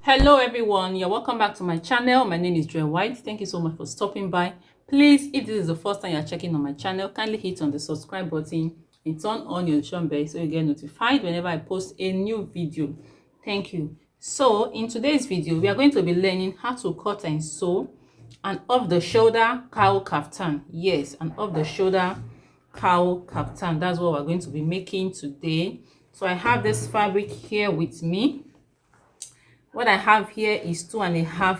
Hello everyone, you're welcome back to my channel. My name is Joy White. Thank you so much for stopping by. Please, if this is the first time you're checking on my channel, kindly hit on the subscribe button and turn on your notification bell so you get notified whenever I post a new video. Thank you. So in today's video, we are going to be learning how to cut and sew an off the shoulder cowl kaftan. Yes, an off the shoulder cowl kaftan. That's what we're going to be making today. So I have this fabric here with me. What I have here is 2.5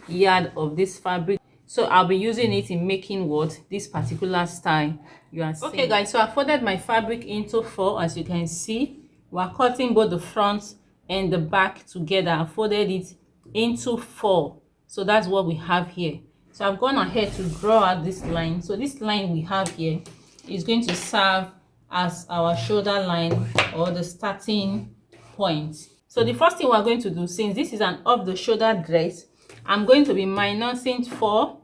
yards of this fabric, so I'll be using it in making what this particular style you are seeing. Okay guys, so I folded my fabric into 4. As you can see, we're cutting both the front and the back together. I folded it into 4, so that's what we have here. So I've gone ahead to draw out this line. So this line we have here is going to serve as our shoulder line or the starting point. So the first thing we're going to do, since this is an off the shoulder dress, I'm going to be minusing 4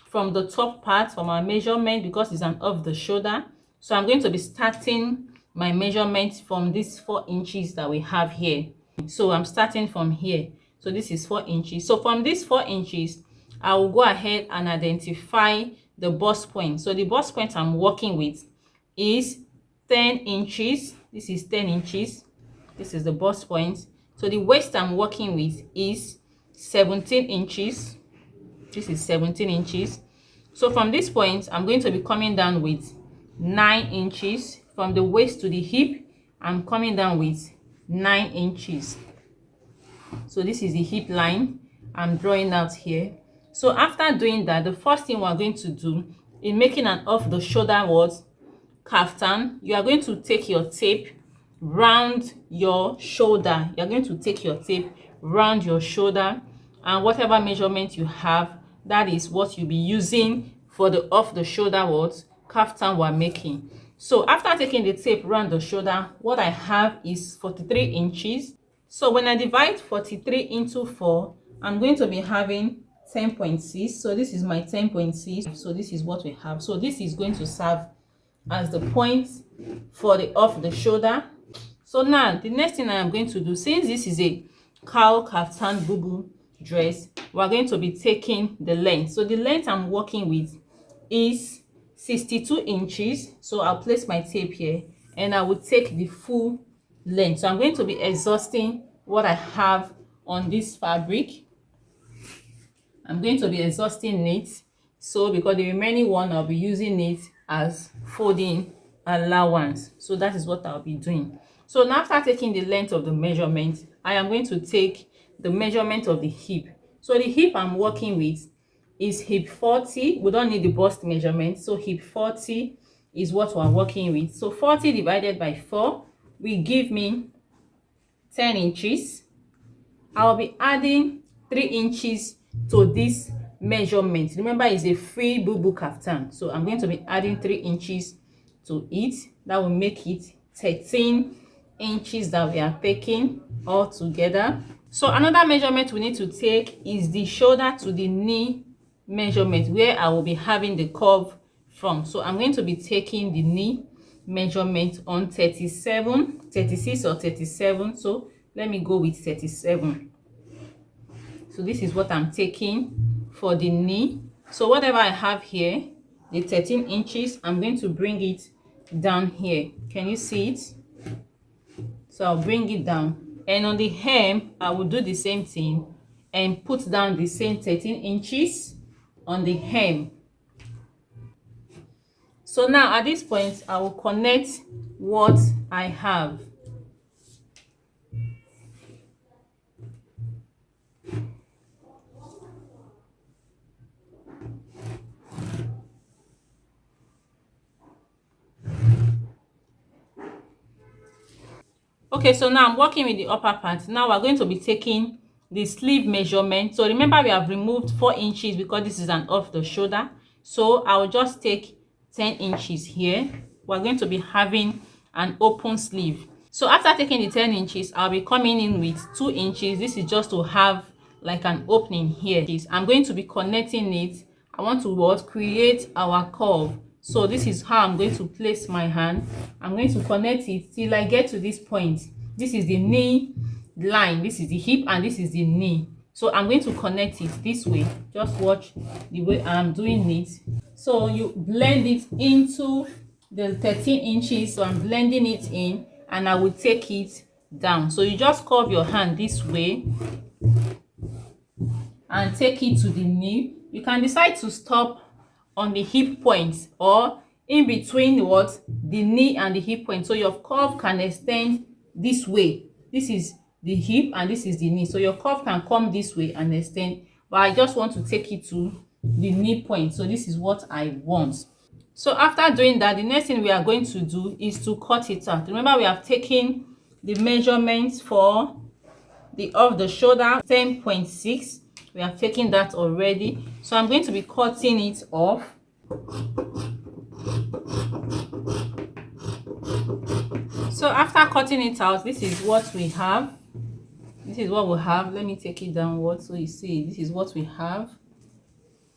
from the top part from our measurement because it's an off the shoulder. So I'm going to be starting my measurement from these 4 inches that we have here. So I'm starting from here. So this is 4 inches. So from these 4 inches, I will go ahead and identify the bust point. So the bust point I'm working with is 10 inches. This is 10 inches. This is the bust point. So the waist I'm working with is 17 inches. This is 17 inches. So from this point, I'm going to be coming down with 9 inches. From the waist to the hip, I'm coming down with 9 inches. So this is the hip line I'm drawing out here. So after doing that, the first thing we're going to do in making an off the shoulder kaftan, you are going to take your tape round your shoulder. You're going to take your tape round your shoulder, and whatever measurement you have, that is what you'll be using for the off the shoulder kaftan we're making. So after taking the tape round the shoulder, what I have is 43 inches. So when I divide 43 into 4, I'm going to be having 10.6. So this is my 10.6. So this is what we have. So this is going to serve as the point for the off the shoulder. So now the next thing I am going to do, since this is a cowl kaftan bubu dress, we're going to be taking the length. So the length I'm working with is 62 inches. So I'll place my tape here and I will take the full length. So I'm going to be exhausting what I have on this fabric. I'm going to be exhausting it. So because the remaining one, I'll be using it as folding allowance. So that is what I'll be doing. So now after taking the length of the measurement, I am going to take the measurement of the hip. So the hip I'm working with is hip 40. We don't need the bust measurement. So hip 40 is what we're working with. So 40 divided by 4 will give me 10 inches. I'll be adding 3 inches to this measurement. Remember, it's a free bubu kaftan. So I'm going to be adding 3 inches to it. That will make it 13 inches that we are taking all together. So another measurement we need to take is the shoulder to the knee measurement, where I will be having the curve from. So I'm going to be taking the knee measurement on 37, 36 or 37. So let me go with 37. So this is what I'm taking for the knee. So whatever I have here, the 13 inches, I'm going to bring it down here. Can you see it? So I'll bring it down, and on the hem I will do the same thing and put down the same 13 inches on the hem. So now at this point I will connect what I have. Okay, so now I'm working with the upper part. Now we're going to be taking the sleeve measurement. So remember, we have removed 4 inches because this is an off the shoulder. So I'll just take 10 inches here. We're going to be having an open sleeve. So after taking the 10 inches, I'll be coming in with 2 inches. This is just to have like an opening here. I'm going to be connecting it. I want to create our curve. So this is how I'm going to place my hand. I'm going to connect it till I get to this point. This is the knee line. This is the hip and this is the knee. So I'm going to connect it this way. Just watch the way I'm doing it. So you blend it into the 13 inches. So I'm blending it in and I will take it down. So you just curve your hand this way and take it to the knee. You can decide to stop on the hip point or in between what the knee and the hip point, so your curve can extend this way. This is the hip and this is the knee, so your curve can come this way and extend, but I just want to take it to the knee point. So this is what I want. So after doing that, the next thing we are going to do is to cut it out. Remember, we have taken the measurements for the off the shoulder 10.6. We have taken that already, so I'm going to be cutting it off. So after cutting it out, this is what we have. This is what we have. Let me take it downward so you see this is what we have.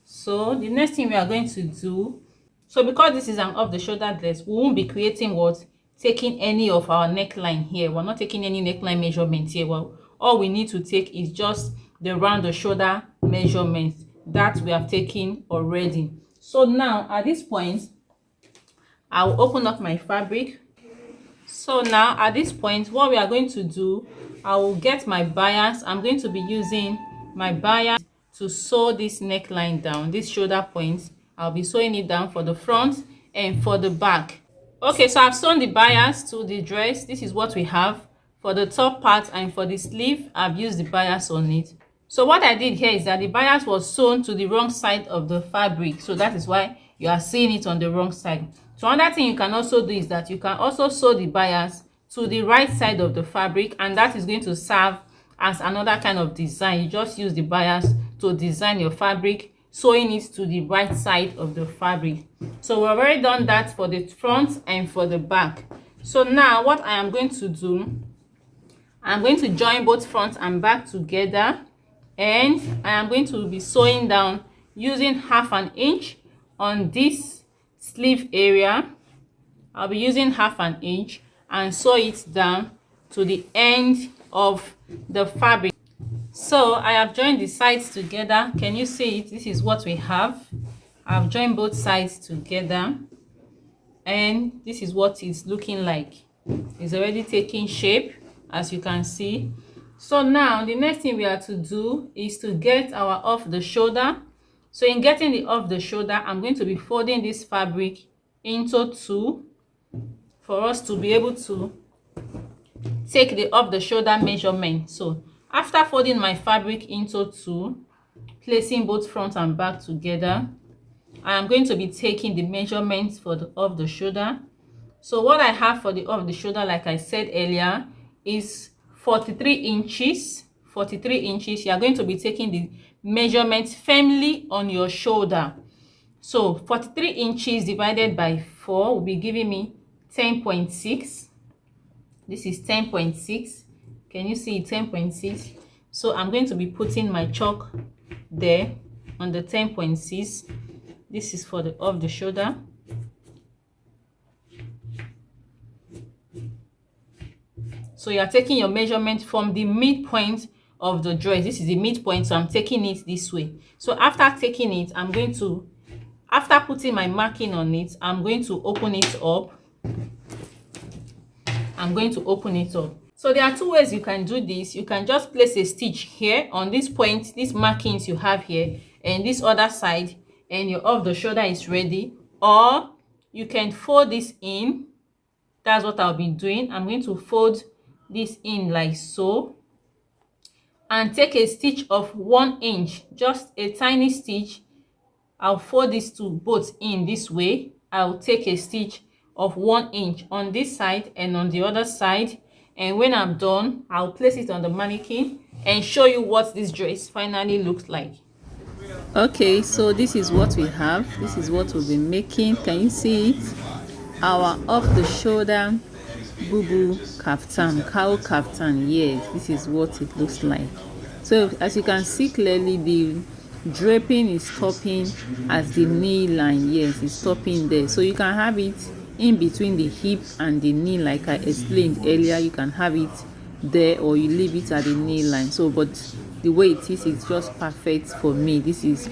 So the next thing we are going to do, so because this is an off the shoulder dress, we won't be creating what, taking any of our neckline here. We're not taking any neckline measurements here. Well, all we need to take is just the round the shoulder measurements that we have taken already. So now at this point, I will open up my fabric. So now at this point, what we are going to do, I will get my bias. I'm going to be using my bias to sew this neckline down, this shoulder point. I'll be sewing it down for the front and for the back. Okay, so I've sewn the bias to the dress. This is what we have for the top part, and for the sleeve I've used the bias on it. So what I did here is that the bias was sewn to the wrong side of the fabric, so that is why you are seeing it on the wrong side. So another thing you can also do is that you can also sew the bias to the right side of the fabric, and that is going to serve as another kind of design. You just use the bias to design your fabric, sewing it to the right side of the fabric. So we've already done that for the front and for the back. So now what I am going to do, I'm going to join both front and back together, and I am going to be sewing down using 1/2 inch on this sleeve area. I'll be using 1/2 inch and sew it down to the end of the fabric. So I have joined the sides together. Can you see it? This is what we have. I've joined both sides together, and this is what it's looking like. It's already taking shape, as you can see. So now the next thing we are to do is to get our off the shoulder. So in getting the off the shoulder, I'm going to be folding this fabric into 2 for us to be able to take the off the shoulder measurement. So after folding my fabric into 2, placing both front and back together, I am going to be taking the measurements for the off the shoulder. So what I have for the off the shoulder, like I said earlier, is 43 inches. 43 inches. You are going to be taking the measurement firmly on your shoulder. So 43 inches divided by 4 will be giving me 10.6. This is 10.6. Can you see 10.6? So I'm going to be putting my chalk there on the 10.6. This is for the off the shoulder. So you are taking your measurement from the midpoint of the dress. This is the midpoint, so I'm taking it this way. So after taking it, I'm going to, after putting my marking on it, I'm going to open it up. I'm going to open it up. So there are 2 ways you can do this. You can just place a stitch here on this point, these markings you have here, and this other side, and your off the shoulder is ready. Or you can fold this in. That's what I'll be doing. I'm going to fold this in like so, and take a stitch of 1 inch, just a tiny stitch. I'll fold these 2 both in this way. I'll take a stitch of 1 inch on this side and on the other side, and when I'm done, I'll place it on the mannequin and show you what this dress finally looks like. Okay, so this is what we have. This is what we'll be making. Can you see it? Our off the shoulder Bubu Kaftan, Cowl Kaftan. Yes, this is what it looks like. So as you can see clearly, the draping is stopping at the knee line. Yes, it's stopping there. So you can have it in between the hip and the knee, like I explained earlier. You can have it there or you leave it at the nail line. So but the way it is, it's just perfect for me. This is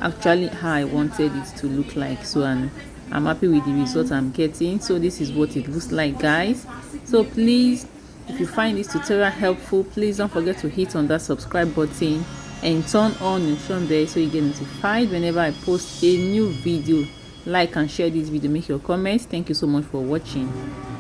actually how I wanted it to look like. So and I'm happy with the result I'm getting. So this is what it looks like, guys. So please, if you find this tutorial helpful, please don't forget to hit on that subscribe button and turn on notification bell so you get notified whenever I post a new video. Like and share this video, make your comments. Thank you so much for watching.